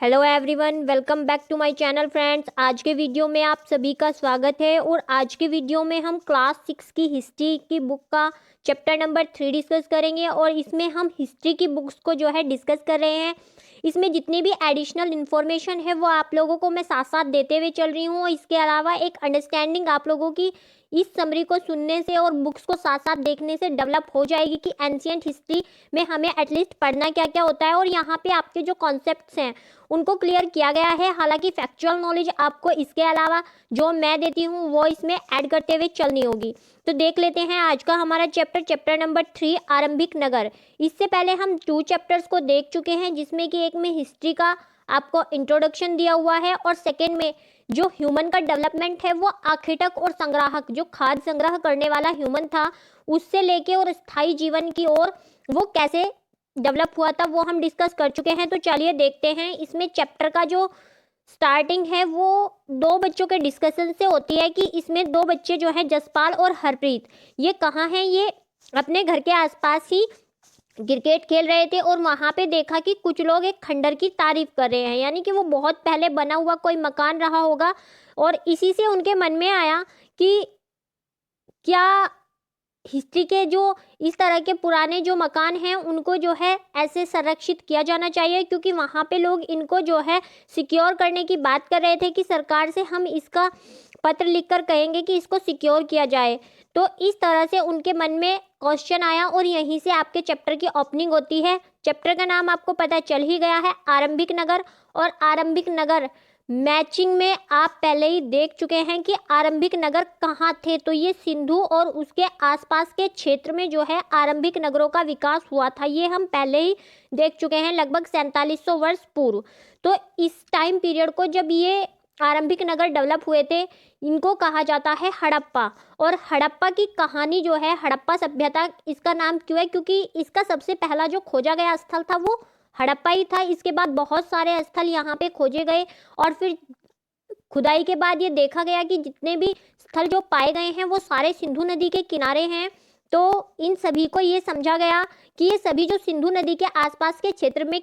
Hello everyone, welcome back to my channel friends. आज के video में आप सभी का स्वागत है और आज के वीडियो में हम क्लास 6 की हिस्ट्री की बुक का चैप्टर नंबर 3 डिस्कस करेंगे और इसमें हम हिस्ट्री की बुक्स को जो है डिस्कस कर रहे हैं। इसमें जितनी भी एडिशनल इन्फॉर्मेशन है वो आप लोगों को मैं साथ साथ देते हुए चल रही हूँ। इसके अलावा एक अंडरस्टैंडिंग आप लोगों की इस समरी को सुनने से और बुक्स को साथ साथ देखने से डेवलप हो जाएगी कि एंशियंट हिस्ट्री में हमें एटलीस्ट पढ़ना क्या क्या होता है और यहाँ पे आपके जो कॉन्सेप्ट्स हैं उनको क्लियर किया गया है। हालांकि फैक्चुअल नॉलेज आपको इसके अलावा जो मैं देती हूँ वो इसमें ऐड करते हुए चलनी होगी। तो देख लेते हैं आज का हमारा चैप्टर नंबर 3 आरंभिक नगर। इससे पहले हम 2 चैप्टर्स को देख चुके हैं, जिसमें कि एक में हिस्ट्री का आपको इंट्रोडक्शन दिया हुआ है और सेकेंड में जो ह्यूमन का डेवलपमेंट है वो आखेटक और संग्राहक, जो खाद्य संग्रह करने वाला ह्यूमन था, उससे लेके और स्थायी जीवन की ओर वो कैसे डेवलप हुआ था वो हम डिस्कस कर चुके हैं। तो चलिए देखते हैं। इसमें चैप्टर का जो स्टार्टिंग है वो 2 बच्चों के डिस्कशन से होती है कि इसमें 2 बच्चे जो है जसपाल और हरप्रीत, ये कहाँ हैं, ये अपने घर के आसपास ही क्रिकेट खेल रहे थे और वहां पे देखा कि कुछ लोग एक खंडर की तारीफ कर रहे हैं, यानी कि वो बहुत पहले बना हुआ कोई मकान रहा होगा और इसी से उनके मन में आया कि क्या हिस्ट्री के जो इस तरह के पुराने जो मकान हैं उनको जो है ऐसे संरक्षित किया जाना चाहिए, क्योंकि वहाँ पे लोग इनको जो है सिक्योर करने की बात कर रहे थे कि सरकार से हम इसका पत्र लिखकर कहेंगे कि इसको सिक्योर किया जाए। तो इस तरह से उनके मन में क्वेश्चन आया और यहीं से आपके चैप्टर की ओपनिंग होती है। चैप्टर का नाम आपको पता चल ही गया है, आरंभिक नगर। और आरंभिक नगर मैचिंग में आप पहले ही देख चुके हैं कि आरंभिक नगर कहाँ थे। तो ये सिंधु और उसके आसपास के क्षेत्र में जो है आरंभिक नगरों का विकास हुआ था, ये हम पहले ही देख चुके हैं लगभग 4700 वर्ष पूर्व। तो इस टाइम पीरियड को जब ये आरंभिक नगर डेवलप हुए थे, इनको कहा जाता है हड़प्पा। और हड़प्पा की कहानी जो है, हड़प्पा सभ्यता इसका नाम क्यों है, क्योंकि इसका सबसे पहला जो खोजा गया स्थल था वो हड़प्पा ही था। इसके बाद बहुत सारे स्थल यहाँ पे खोजे गए और फिर खुदाई के बाद ये देखा गया कि जितने भी स्थल जो पाए गए हैं वो सारे सिंधु नदी के किनारे हैं। तो इन सभी को ये समझा गया कि ये सभी जो सिंधु नदी के आसपास के क्षेत्र में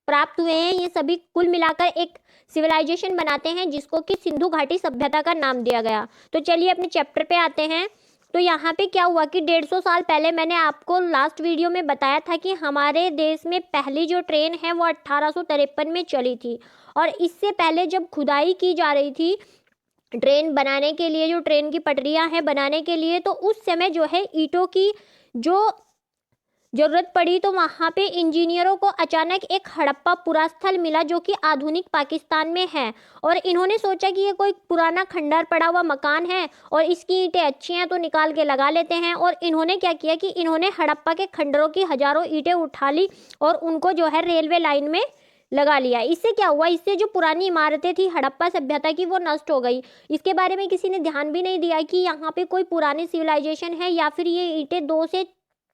प्राप्त हुए हैं, ये सभी कुल मिलाकर एक सिविलाइजेशन बनाते हैं, जिसको कि सिंधु घाटी सभ्यता का नाम दिया गया। तो चलिए अपने चैप्टर पे आते हैं। तो यहाँ पे क्या हुआ कि 150 साल पहले मैंने आपको लास्ट वीडियो में बताया था कि हमारे देश में पहली जो ट्रेन है वो 1853 में चली थी। और इससे पहले जब खुदाई की जा रही थी ट्रेन बनाने के लिए, जो ट्रेन की पटरियां हैं बनाने के लिए, तो उस समय जो है ईंटों की जो जरूरत पड़ी। तो वहाँ पे इंजीनियरों को अचानक एक हड़प्पा पुरास्थल मिला जो कि आधुनिक पाकिस्तान में है। और इन्होंने सोचा कि ये कोई पुराना खंडर पड़ा हुआ मकान है और इसकी ईंटें अच्छी हैं तो निकाल के लगा लेते हैं। और इन्होंने क्या किया कि इन्होंने हड़प्पा के खंडरों की हजारों ईंटें उठा ली और उनको जो है रेलवे लाइन में लगा लिया। इससे क्या हुआ, इससे जो पुरानी इमारतें थी हड़प्पा सभ्यता की वो नष्ट हो गई। इसके बारे में किसी ने ध्यान भी नहीं दिया कि यहाँ पे कोई पुरानी सिविलाइजेशन है या फिर ये ईंटें 2 से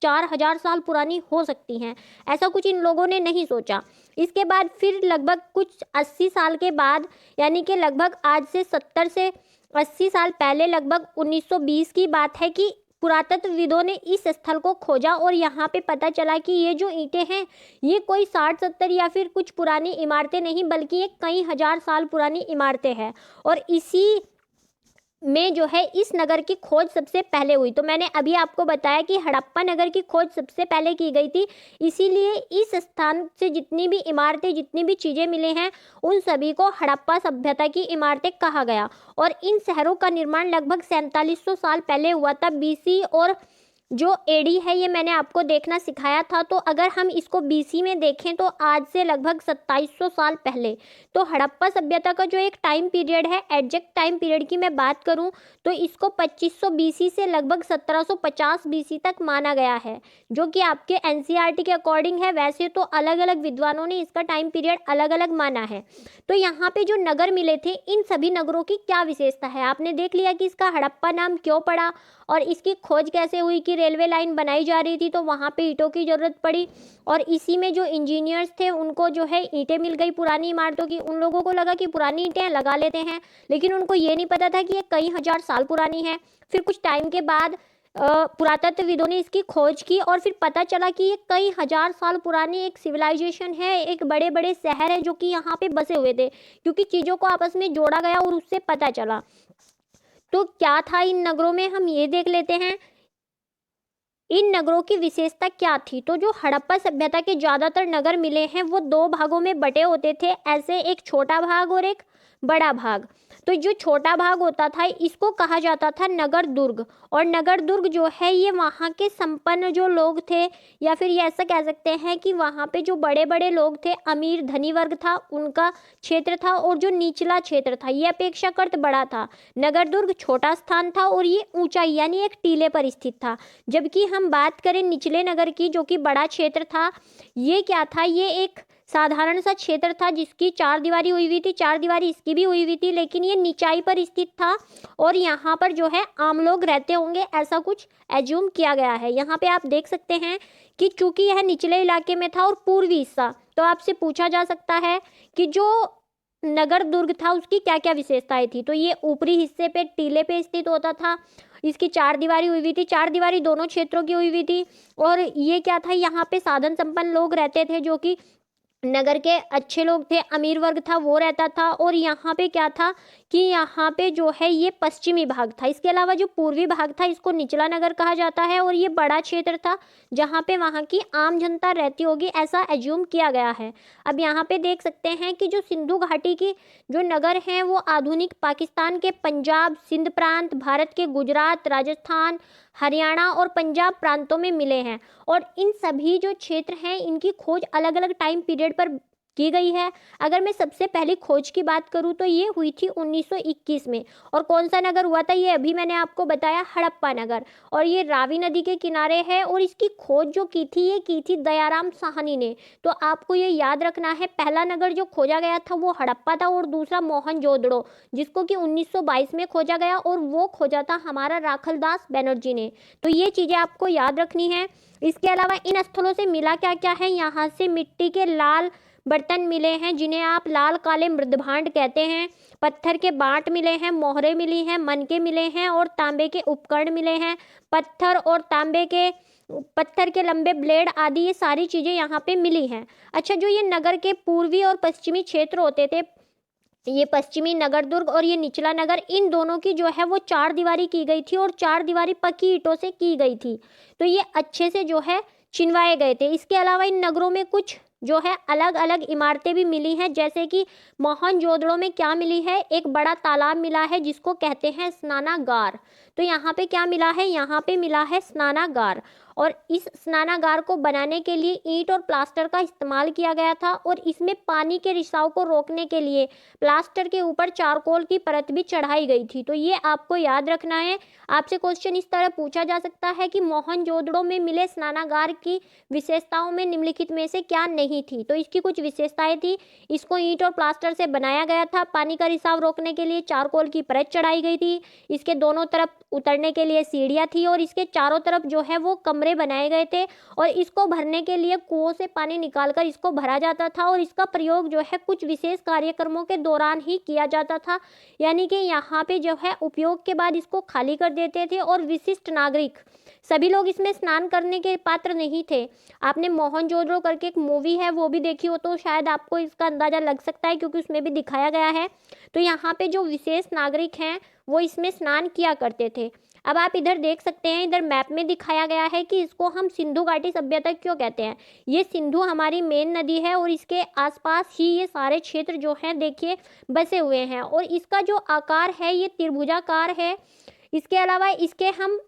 4000 साल पुरानी हो सकती हैं, ऐसा कुछ इन लोगों ने नहीं सोचा। इसके बाद फिर लगभग कुछ 80 साल के बाद, यानी कि लगभग आज से 70 से 80 साल पहले, लगभग 1920 की बात है कि पुरातत्वविदों ने इस स्थल को खोजा और यहाँ पे पता चला कि ये जो ईंटें हैं ये कोई 60-70 या फिर कुछ पुरानी इमारतें नहीं, बल्कि ये कई हजार साल पुरानी इमारतें हैं। और इसी में जो है इस नगर की खोज सबसे पहले हुई। तो मैंने अभी आपको बताया कि हड़प्पा नगर की खोज सबसे पहले की गई थी, इसीलिए इस स्थान से जितनी भी इमारतें, जितनी भी चीज़ें मिले हैं उन सभी को हड़प्पा सभ्यता की इमारतें कहा गया। और इन शहरों का निर्माण लगभग 4700 साल पहले हुआ था बीसी। और जो एडी है ये मैंने आपको देखना सिखाया था। तो अगर हम इसको बीसी में देखें तो आज से लगभग 2700 साल पहले। तो हड़प्पा सभ्यता का जो एक टाइम पीरियड है, एग्जैक्ट टाइम पीरियड की मैं बात करूं तो इसको 2500 बीसी से लगभग 1750 बीसी तक माना गया है, जो कि आपके एनसीईआरटी के अकॉर्डिंग है। वैसे तो अलग अलग विद्वानों ने इसका टाइम पीरियड अलग अलग माना है। तो यहाँ पे जो नगर मिले थे, इन सभी नगरों की क्या विशेषता है, आपने देख लिया कि इसका हड़प्पा नाम क्यों पड़ा और इसकी खोज कैसे हुई कि रेलवे लाइन बनाई जा रही थी तो वहाँ पे ईंटों की ज़रूरत पड़ी। और इसी में जो इंजीनियर्स थे उनको जो है ईंटें मिल गई पुरानी इमारतों की। उन लोगों को लगा कि पुरानी ईंटें लगा लेते हैं, लेकिन उनको ये नहीं पता था कि ये कई हजार साल पुरानी है। फिर कुछ टाइम के बाद पुरातत्वविदों ने इसकी खोज की और फिर पता चला कि ये कई हजार साल पुरानी एक सिविलाइजेशन है, एक बड़े बड़े शहर है जो कि यहाँ पे बसे हुए थे, क्योंकि चीज़ों को आपस में जोड़ा गया और उससे पता चला। तो क्या था इन नगरों में, हम ये देख लेते हैं इन नगरों की विशेषता क्या थी। तो जो हड़प्पा सभ्यता के ज़्यादातर नगर मिले हैं वो दो भागों में बटे होते थे, ऐसे एक छोटा भाग और एक बड़ा भाग। तो जो छोटा भाग होता था इसको कहा जाता था नगर दुर्ग, और नगर दुर्ग जो है ये वहाँ के संपन्न जो लोग थे, या फिर ये ऐसा कह सकते हैं कि वहाँ पे जो बड़े बड़े लोग थे, अमीर धनी वर्ग था, उनका क्षेत्र था, और जो निचला क्षेत्र था ये अपेक्षाकृत बड़ा था। नगर दुर्ग छोटा स्थान था और ये ऊंचाई यानी एक टीले पर स्थित था। जबकि हम बात करें निचले नगर की, जो कि बड़ा क्षेत्र था, ये क्या था, ये एक साधारण सा क्षेत्र था जिसकी चार दीवारी हुई हुई थी, चार दीवारी इसकी भी हुई हुई थी, लेकिन ये निचाई पर स्थित था और यहाँ पर जो है आम लोग रहते होंगे, ऐसा कुछ एज्यूम किया गया है। यहाँ पे आप देख सकते हैं कि चूंकि यह निचले इलाके में था और पूर्वी हिस्सा, तो आपसे पूछा जा सकता है कि जो नगर दुर्ग था उसकी क्या क्या विशेषताएं थी। तो ये ऊपरी हिस्से पे टीले पे स्थित होता था, इसकी चार दीवारी हुई हुई थी, चार दीवारी दोनों क्षेत्रों की हुई हुई थी, और ये क्या था, यहाँ पे साधन संपन्न लोग रहते थे, जो कि नगर के अच्छे लोग थे, अमीर वर्ग था वो रहता था। और यहाँ पे क्या था कि यहाँ पे जो है ये पश्चिमी भाग था। इसके अलावा जो पूर्वी भाग था इसको निचला नगर कहा जाता है, और ये बड़ा क्षेत्र था जहाँ पे वहाँ की आम जनता रहती होगी, ऐसा एज्यूम किया गया है। अब यहाँ पे देख सकते हैं कि जो सिंधु घाटी की जो नगर हैं वो आधुनिक पाकिस्तान के पंजाब, सिंध प्रांत, भारत के गुजरात, राजस्थान, हरियाणा और पंजाब प्रांतों में मिले हैं। और इन सभी जो क्षेत्र हैं इनकी खोज अलग अलग टाइम पीरियड पर की गई है। अगर मैं सबसे पहली खोज की बात करूं तो ये हुई थी 1921 में। और कौन सा नगर हुआ था, ये अभी मैंने आपको बताया, हड़प्पा नगर। और ये रावी नदी के किनारे है, और इसकी खोज जो की थी ये की थी दयाराम साहनी ने। तो आपको ये याद रखना है, पहला नगर जो खोजा गया था वो हड़प्पा था, और दूसरा मोहनजोदड़ो, जिसको कि 1922 में खोजा गया, और वो खोजा था हमारा राखलदास बनर्जी ने। तो ये चीज़ें आपको याद रखनी है। इसके अलावा इन स्थलों से मिला क्या क्या है, यहाँ से मिट्टी के लाल बर्तन मिले हैं जिन्हें आप लाल काले मृदभांड कहते हैं, पत्थर के बांट मिले हैं, मोहरे मिली हैं, मनके मिले हैं, और तांबे के उपकरण मिले हैं। पत्थर और तांबे के पत्थर के लंबे ब्लेड आदि ये सारी चीज़ें यहाँ पे मिली हैं। अच्छा, जो ये नगर के पूर्वी और पश्चिमी क्षेत्र होते थे, ये पश्चिमी नगर दुर्ग और ये निचला नगर, इन दोनों की जो है वो चार दीवारी की गई थी, और चार दीवारी पक्की ईंटों से की गई थी। तो ये अच्छे से जो है चिनवाए गए थे। इसके अलावा इन नगरों में कुछ जो है अलग अलग इमारतें भी मिली हैं, जैसे कि मोहनजोदड़ो में क्या मिली है, एक बड़ा तालाब मिला है जिसको कहते हैं स्नानागार। तो यहाँ पे क्या मिला है, यहाँ पे मिला है स्नानागार। और इस स्नानागार को बनाने के लिए ईंट और प्लास्टर का इस्तेमाल किया गया था, और इसमें पानी के रिसाव को रोकने के लिए प्लास्टर के ऊपर चारकोल की परत भी चढ़ाई गई थी। तो ये आपको याद रखना है। आपसे क्वेश्चन इस तरह पूछा जा सकता है कि मोहनजोदड़ो में मिले स्नानागार की विशेषताओं में निम्नलिखित में से क्या नहीं थी। तो इसकी कुछ विशेषताएं थी, इसको ईंट और प्लास्टर से बनाया गया था, पानी का रिसाव रोकने के लिए चारकोल की परत चढ़ाई गई थी, इसके दोनों तरफ उतरने के लिए सीढ़ियाँ थी, और इसके चारों तरफ जो है वो कमरे बनाए गए थे, और इसको भरने के लिए कुओं से पानी निकालकर इसको भरा जाता था, और इसका प्रयोग जो है कुछ विशेष कार्यक्रमों के दौरान ही किया जाता था। यानी कि यहाँ पे जो है उपयोग के बाद इसको खाली कर देते थे, और विशिष्ट नागरिक सभी लोग इसमें स्नान करने के पात्र नहीं थे। आपने मोहनजोदड़ो करके एक मूवी है वो भी देखी हो, तो शायद आपको इसका अंदाजा लग सकता है, क्योंकि उसमें भी दिखाया गया है। तो यहाँ पे जो विशेष नागरिक हैं वो इसमें स्नान किया करते थे। अब आप इधर देख सकते हैं, इधर मैप में दिखाया गया है कि इसको हम सिंधु घाटी सभ्यता क्यों कहते हैं। ये सिंधु हमारी मेन नदी है, और इसके आसपास ही ये सारे क्षेत्र जो हैं देखिए बसे हुए हैं, और इसका जो आकार है ये त्रिभुजाकार है। इसके अलावा इसके हम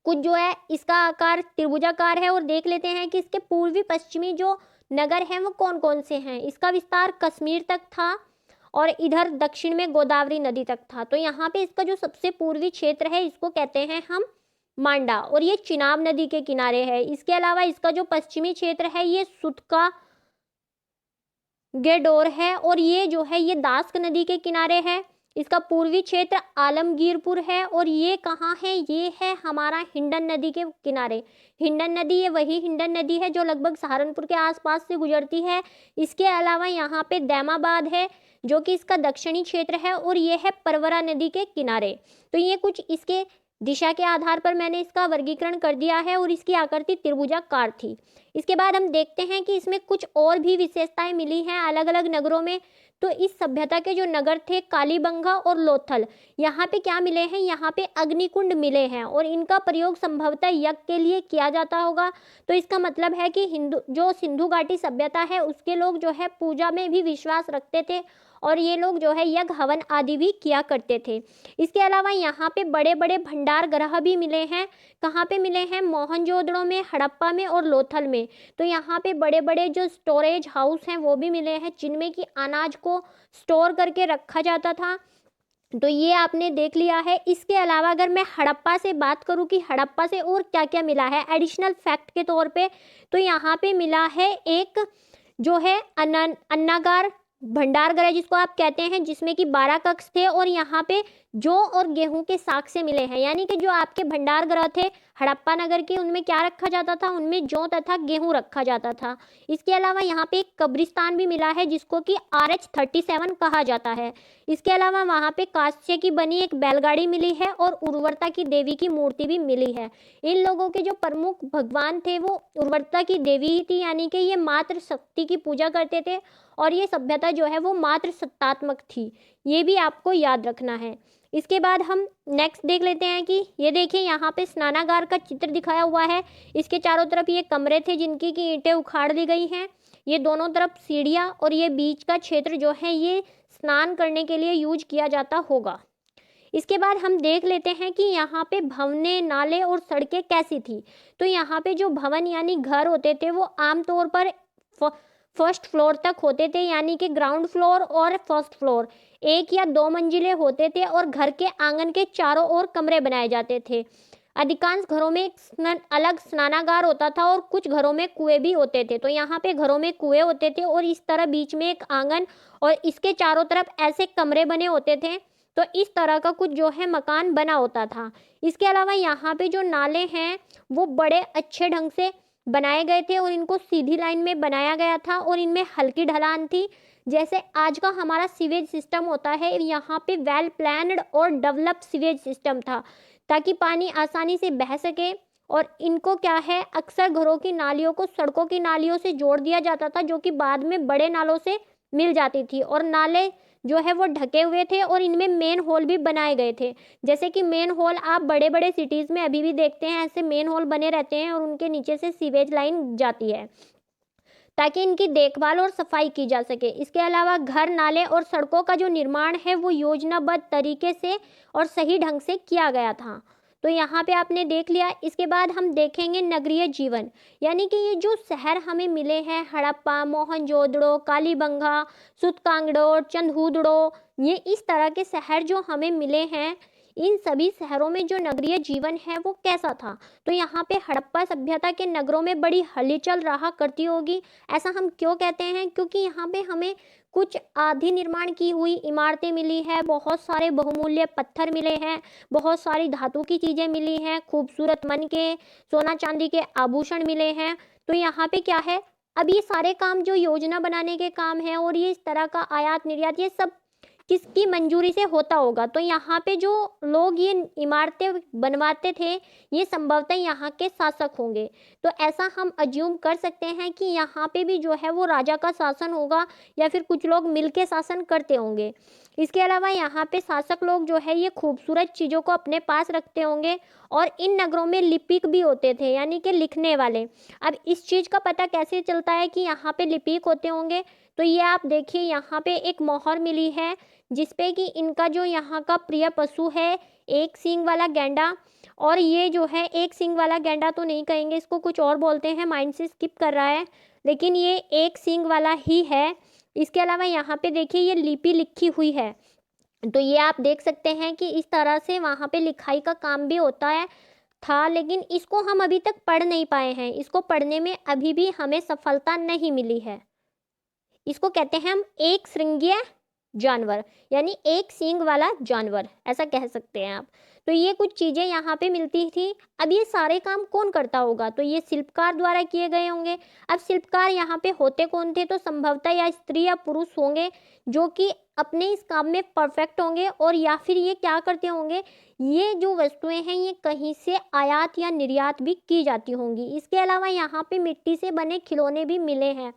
कुछ जो है इसका आकार त्रिभुजाकार है, और देख लेते हैं कि इसके पूर्वी पश्चिमी जो नगर हैं वो कौन कौन से हैं। इसका विस्तार कश्मीर तक था, और इधर दक्षिण में गोदावरी नदी तक था। तो यहाँ पे इसका जो सबसे पूर्वी क्षेत्र है इसको कहते हैं हम मांडा, और ये चिनाब नदी के किनारे है। इसके अलावा इसका जो पश्चिमी क्षेत्र है ये सुतका गेडोर है, और ये जो है ये दास्क नदी के किनारे है। इसका पूर्वी क्षेत्र आलमगीरपुर है, और ये कहाँ है, ये है हमारा हिंडन नदी के किनारे। हिंडन नदी, ये वही हिंडन नदी है जो लगभग सहारनपुर के आसपास से गुजरती है। इसके अलावा यहाँ पे दैमाबाद है जो कि इसका दक्षिणी क्षेत्र है, और ये है परवरा नदी के किनारे। तो ये कुछ इसके दिशा के आधार पर मैंने इसका वर्गीकरण कर दिया है और इसकी आकृति त्रिभुजाकार थी। इसके बाद हम देखते हैं कि इसमें कुछ और भी विशेषताएं मिली हैं अलग अलग नगरों में। तो इस सभ्यता के जो नगर थे कालीबंगा और लोथल, यहाँ पे क्या मिले हैं, यहाँ पे अग्निकुंड मिले हैं और इनका प्रयोग संभवतः यज्ञ के लिए किया जाता होगा। तो इसका मतलब है कि जो सिंधु घाटी सभ्यता है उसके लोग जो है पूजा में भी विश्वास रखते थे और ये लोग जो है यज्ञ हवन आदि भी किया करते थे। इसके अलावा यहाँ पे बड़े बड़े भंडार गृह भी मिले हैं। कहाँ पे मिले हैं, मोहनजोदड़ो में, हड़प्पा में और लोथल में। तो यहाँ पे बड़े बड़े जो स्टोरेज हाउस हैं वो भी मिले हैं जिनमें कि अनाज को स्टोर करके रखा जाता था। तो ये आपने देख लिया है। इसके अलावा अगर मैं हड़प्पा से बात करूं कि हड़प्पा से और क्या क्या मिला है एडिशनल फैक्ट के तौर पे, तो यहाँ पे मिला है एक जो है अन्नागार भंडार गृह जिसको आप कहते हैं, जिसमें कि 12 कक्ष थे और यहाँ पे जौ और गेहूं के साग से मिले हैं। यानी कि जो आपके भंडार गृह थे हड़प्पा नगर के, उनमें क्या रखा जाता था, उनमें जौ तथा गेहूं रखा जाता था। इसके अलावा यहाँ पे एक कब्रिस्तान भी मिला है जिसको कि RH37 कहा जाता है। इसके अलावा वहाँ पे कांस्य की बनी एक बैलगाड़ी मिली है और उर्वरता की देवी की मूर्ति भी मिली है। इन लोगों के जो प्रमुख भगवान थे वो उर्वरता की देवी ही थी, यानी कि ये मातृ शक्ति की पूजा करते थे और ये सभ्यता जो है वो मातृ सत्तात्मक थी। ये भी आपको याद रखना है। इसके बाद हम नेक्स्ट देख लेते हैं कि ये देखिए यहाँ पे स्नानागार का चित्र दिखाया हुआ है। इसके चारों तरफ ये कमरे थे जिनकी की ईंटें उखाड़ ली गई हैं। ये दोनों तरफ सीढ़ियाँ और ये बीच का क्षेत्र जो है ये स्नान करने के लिए यूज किया जाता होगा। इसके बाद हम देख लेते हैं कि यहाँ पे भवने, नाले और सड़कें कैसी थी। तो यहाँ पे जो भवन यानी घर होते थे वो आमतौर पर फर्स्ट फ्लोर तक होते थे, यानी कि ग्राउंड फ्लोर और फर्स्ट फ्लोर 1 या 2 मंजिले होते थे और घर के आंगन के चारों ओर कमरे बनाए जाते थे। अधिकांश घरों में एक अलग स्नानागार होता था और कुछ घरों में कुएं भी होते थे। तो यहाँ पे घरों में कुएं होते थे और इस तरह बीच में एक आंगन और इसके चारों तरफ ऐसे कमरे बने होते थे। तो इस तरह का कुछ जो है मकान बना होता था। इसके अलावा यहाँ पे जो नाले हैं वो बड़े अच्छे ढंग से बनाए गए थे और इनको सीधी लाइन में बनाया गया था और इनमें हल्की ढलान थी। जैसे आज का हमारा सीवेज सिस्टम होता है, यहाँ पे वेल प्लान्ड और डेवलप सीवेज सिस्टम था ताकि पानी आसानी से बह सके। और इनको क्या है, अक्सर घरों की नालियों को सड़कों की नालियों से जोड़ दिया जाता था जो कि बाद में बड़े नालों से मिल जाती थी और नाले जो है वो ढके हुए थे और इनमें मेन होल भी बनाए गए थे। जैसे कि मेन होल आप बड़े बड़े सिटीज़ में अभी भी देखते हैं, ऐसे मेन होल बने रहते हैं और उनके नीचे से सीवेज लाइन जाती है ताकि इनकी देखभाल और सफाई की जा सके। इसके अलावा घर, नाले और सड़कों का जो निर्माण है वो योजनाबद्ध तरीके से और सही ढंग से किया गया था। तो यहाँ पे आपने देख लिया। इसके बाद हम देखेंगे नगरीय जीवन, यानी कि ये जो शहर हमें मिले हैं हड़प्पा, मोहनजोदड़ो, कालीबंगा, सुतकांगड़ो, चंदहूदड़ो, ये इस तरह के शहर जो हमें मिले हैं, इन सभी शहरों में जो नगरीय जीवन है वो कैसा था। तो यहाँ पे हड़प्पा सभ्यता के नगरों में बड़ी हलचल रहा करती होगी। ऐसा हम क्यों कहते हैं, क्योंकि यहाँ पे हमें कुछ आधि निर्माण की हुई इमारतें मिली है, बहुत सारे बहुमूल्य पत्थर मिले हैं, बहुत सारी धातु की चीज़ें मिली हैं, खूबसूरत मन के सोना चांदी के आभूषण मिले हैं। तो यहाँ पे क्या है, अब ये सारे काम जो योजना बनाने के काम है और ये इस तरह का आयात निर्यात ये सब किसकी मंजूरी से होता होगा। तो यहाँ पे जो लोग ये इमारतें बनवाते थे ये संभवतः यहाँ के शासक होंगे। तो ऐसा हम अज्यूम कर सकते हैं कि यहाँ पे भी जो है वो राजा का शासन होगा या फिर कुछ लोग मिलके शासन करते होंगे। इसके अलावा यहाँ पे शासक लोग जो है ये खूबसूरत चीज़ों को अपने पास रखते होंगे और इन नगरों में लिपिक भी होते थे, यानी कि लिखने वाले। अब इस चीज़ का पता कैसे चलता है कि यहाँ पे लिपिक होते होंगे, तो ये आप देखिए यहाँ पे एक मोहर मिली है जिसपे कि इनका जो यहाँ का प्रिय पशु है एक सींग वाला गैंडा। और ये जो है एक सींग वाला गैंडा तो नहीं कहेंगे, इसको कुछ और बोलते हैं, माइंड से स्किप कर रहा है, लेकिन ये एक सींग वाला ही है। इसके अलावा यहाँ पे देखिए ये लिपि लिखी हुई है। तो ये आप देख सकते हैं कि इस तरह से वहाँ पे लिखाई का काम भी होता है था, लेकिन इसको हम अभी तक पढ़ नहीं पाए हैं। इसको पढ़ने में अभी भी हमें सफलता नहीं मिली है। इसको कहते हैं हम एक श्रृंगीय जानवर, यानी एक सींग वाला जानवर, ऐसा कह सकते हैं आप। तो ये कुछ चीज़ें यहाँ पे मिलती थी। अब ये सारे काम कौन करता होगा, तो ये शिल्पकार द्वारा किए गए होंगे। अब शिल्पकार यहाँ पे होते कौन थे, तो संभवतः या स्त्री या पुरुष होंगे जो कि अपने इस काम में परफेक्ट होंगे, और या फिर ये क्या करते होंगे, ये जो वस्तुएं हैं ये कहीं से आयात या निर्यात भी की जाती होंगी। इसके अलावा यहाँ पे मिट्टी से बने खिलौने भी मिले हैं।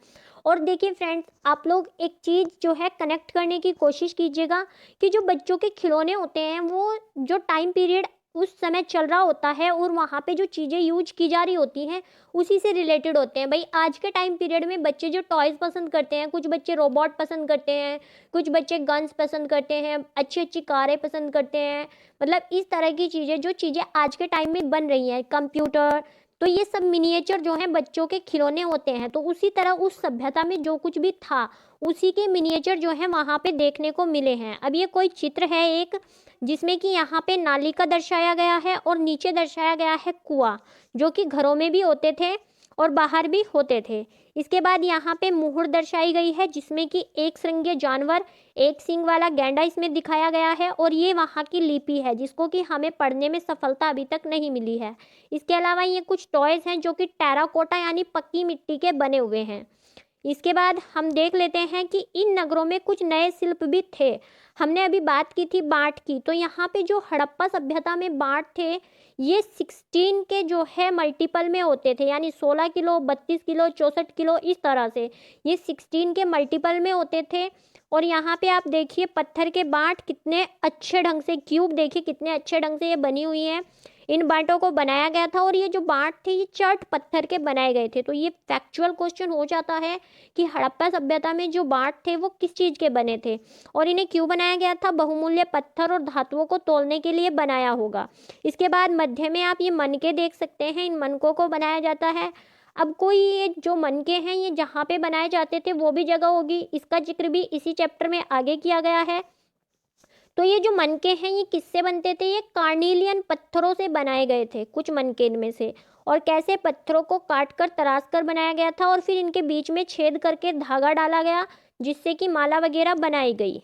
और देखिए फ्रेंड्स, आप लोग एक चीज़ जो है कनेक्ट करने की कोशिश कीजिएगा कि जो बच्चों के खिलौने होते हैं वो जो टाइम पीरियड उस समय चल रहा होता है और वहाँ पे जो चीज़ें यूज की जा रही होती हैं उसी से रिलेटेड होते हैं। भाई आज के टाइम पीरियड में बच्चे जो टॉयज़ पसंद करते हैं, कुछ बच्चे रोबोट पसंद करते हैं, कुछ बच्चे गन्स पसंद करते हैं, अच्छी अच्छी कारें पसंद करते हैं, मतलब इस तरह की चीज़ें, जो चीज़ें आज के टाइम में बन रही हैं, कंप्यूटर, तो ये सब मिनिएचर जो है बच्चों के खिलौने होते हैं। तो उसी तरह उस सभ्यता में जो कुछ भी था उसी के मिनिएचर जो है वहाँ पे देखने को मिले हैं। अब ये कोई चित्र है एक, जिसमें कि यहाँ पे नाली का दर्शाया गया है और नीचे दर्शाया गया है कुआं, जो कि घरों में भी होते थे और बाहर भी होते थे। इसके बाद यहाँ पे मुहर दर्शाई गई है, जिसमें कि एक श्रृंगीय जानवर, एक सींग वाला गैंडा इसमें दिखाया गया है, और ये वहाँ की लिपि है जिसको कि हमें पढ़ने में सफलता अभी तक नहीं मिली है। इसके अलावा ये कुछ टॉयज़ हैं जो कि टेराकोटा यानी पक्की मिट्टी के बने हुए हैं। इसके बाद हम देख लेते हैं कि इन नगरों में कुछ नए शिल्प भी थे। हमने अभी बात की थी बाँट की, तो यहाँ पे जो हड़प्पा सभ्यता में बाँट थे ये 16 के जो है मल्टीपल में होते थे, यानी 16 किलो, 32 किलो, 64 किलो, इस तरह से ये 16 के मल्टीपल में होते थे। और यहाँ पे आप देखिए पत्थर के बाँट कितने अच्छे ढंग से, क्यूब देखिए कितने अच्छे ढंग से ये बनी हुई हैं। इन बाँटों को बनाया गया था और ये जो बाँट थे ये चट पत्थर के बनाए गए थे। तो ये फैक्चुअल क्वेश्चन हो जाता है कि हड़प्पा सभ्यता में जो बाँट थे वो किस चीज़ के बने थे और इन्हें क्यों बनाया गया था। बहुमूल्य पत्थर और धातुओं को तोलने के लिए बनाया होगा। इसके बाद मध्य में आप ये मनके देख सकते हैं, इन मनकों को बनाया जाता है। अब कोई ये जो मनके हैं ये जहाँ पे बनाए जाते थे वो भी जगह होगी, इसका जिक्र भी इसी चैप्टर में आगे किया गया है। तो ये जो मनके हैं ये किससे बनते थे, ये कार्निलियन पत्थरों से बनाए गए थे कुछ मनके इनमें से। और कैसे, पत्थरों को काट कर तराश कर बनाया गया था और फिर इनके बीच में छेद करके धागा डाला गया जिससे कि माला वगैरह बनाई गई।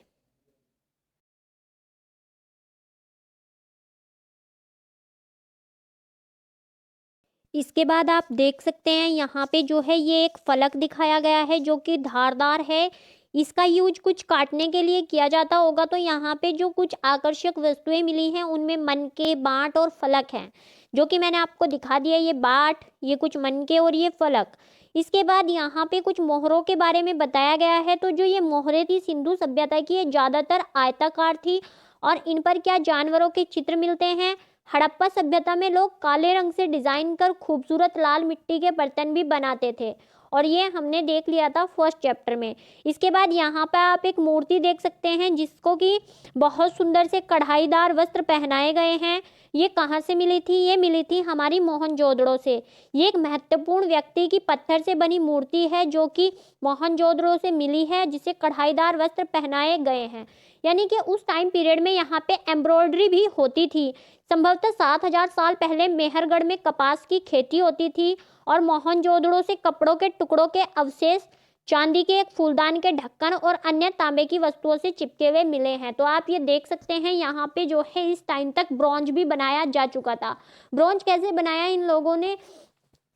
इसके बाद आप देख सकते हैं यहाँ पे जो है ये एक फलक दिखाया गया है जो कि धारदार है। इसका यूज कुछ काटने के लिए किया जाता होगा। तो यहाँ पे जो कुछ आकर्षक वस्तुएं मिली हैं उनमें मनके, बाँट और फलक हैं, जो कि मैंने आपको दिखा दिया। ये बाँट, ये कुछ मनके और ये फलक। इसके बाद यहाँ पे कुछ मोहरों के बारे में बताया गया है। तो जो ये मोहरें थी सिंधु सभ्यता की, ये ज़्यादातर आयताकार थी और इन पर क्या जानवरों के चित्र मिलते हैं। हड़प्पा सभ्यता में लोग काले रंग से डिजाइन कर खूबसूरत लाल मिट्टी के बर्तन भी बनाते थे और ये हमने देख लिया था फर्स्ट चैप्टर में। इसके बाद यहाँ पर आप एक मूर्ति देख सकते हैं जिसको कि बहुत सुंदर से कढ़ाईदार वस्त्र पहनाए गए हैं। ये कहाँ से मिली थी, ये मिली थी हमारी मोहनजोदड़ो से। ये एक महत्वपूर्ण व्यक्ति की पत्थर से बनी मूर्ति है जो कि मोहनजोदड़ो से मिली है, जिसे कढ़ाईदार वस्त्र पहनाए गए हैं। यानी कि उस टाइम पीरियड में यहाँ पे एम्ब्रॉयडरी भी होती थी। संभवतः 7000 साल पहले मेहरगढ़ में कपास की खेती होती थी और मोहनजोदड़ो से कपड़ों के टुकड़ों के अवशेष, चांदी के एक फूलदान के ढक्कन और अन्य तांबे की वस्तुओं से चिपके हुए मिले हैं। तो आप ये देख सकते हैं यहाँ पे जो है इस टाइम तक ब्रॉन्ज भी बनाया जा चुका था। ब्रॉन्ज कैसे बनाया इन लोगों ने,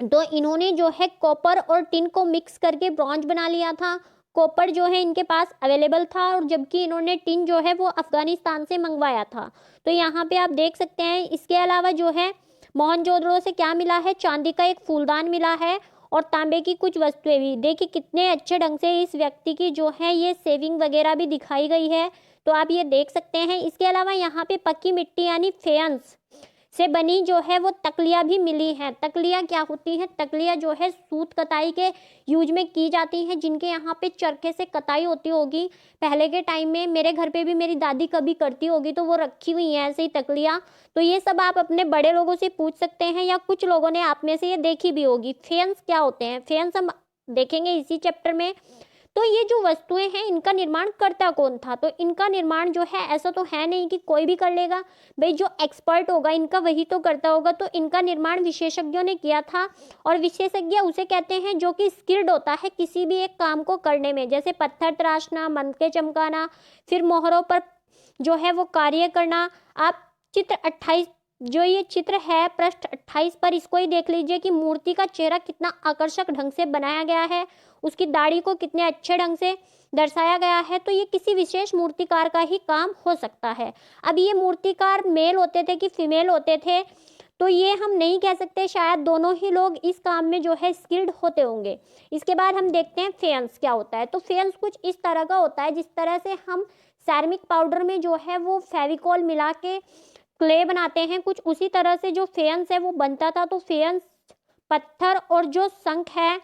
तो इन्होंने जो है कॉपर और टिन को मिक्स करके ब्रॉन्ज बना लिया था। कॉपर जो है इनके पास अवेलेबल था और जबकि इन्होंने टिन जो है वो अफगानिस्तान से मंगवाया था। तो यहाँ पे आप देख सकते हैं। इसके अलावा जो है मोहनजोदड़ो से क्या मिला है, चांदी का एक फूलदान मिला है और तांबे की कुछ वस्तुएं भी। देखिए कितने अच्छे ढंग से इस व्यक्ति की जो है ये सेविंग वगैरह भी दिखाई गई है, तो आप ये देख सकते हैं। इसके अलावा यहाँ पे पक्की मिट्टी यानी फेयंस से बनी जो है वो तकलियाँ भी मिली हैं। तकलियाँ क्या होती हैं, तकलियाँ जो है सूत कताई के यूज में की जाती हैं, जिनके यहाँ पे चरखे से कताई होती होगी पहले के टाइम में। मेरे घर पे भी मेरी दादी कभी करती होगी तो वो रखी हुई हैं ऐसे ही तकलियाँ। तो ये सब आप अपने बड़े लोगों से पूछ सकते हैं या कुछ लोगों ने आप में से ये देखी भी होगी। फेयंस क्या होते हैं, फेयंस हम देखेंगे इसी चैप्टर में। तो ये जो वस्तुएं हैं इनका निर्माण करता कौन था, तो इनका निर्माण जो है ऐसा तो है नहीं कि कोई भी कर लेगा। भाई जो एक्सपर्ट होगा इनका वही तो करता होगा। तो इनका निर्माण विशेषज्ञों ने किया था और विशेषज्ञ उसे कहते हैं जो कि स्किल्ड होता है किसी भी एक काम को करने में, जैसे पत्थर तराशना, मनके चमकाना, फिर मोहरों पर जो है वो कार्य करना। आप चित्र 28, जो ये चित्र है पृष्ठ 28 पर, इसको ही देख लीजिए कि मूर्ति का चेहरा कितना आकर्षक ढंग से बनाया गया है, उसकी दाढ़ी को कितने अच्छे ढंग से दर्शाया गया है। तो ये किसी विशेष मूर्तिकार का ही काम हो सकता है। अब ये मूर्तिकार मेल होते थे कि फीमेल होते थे, तो ये हम नहीं कह सकते, शायद दोनों ही लोग इस काम में जो है स्किल्ड होते होंगे। इसके बाद हम देखते हैं फेयंस क्या होता है। तो फेयंस कुछ इस तरह का होता है, जिस तरह से हम सैरमिक पाउडर में जो है वो फेविकॉल मिला के क्ले बनाते हैं, कुछ उसी तरह से जो फेयंस है वो बनता था। तो फेयंस पत्थर और जो शंख है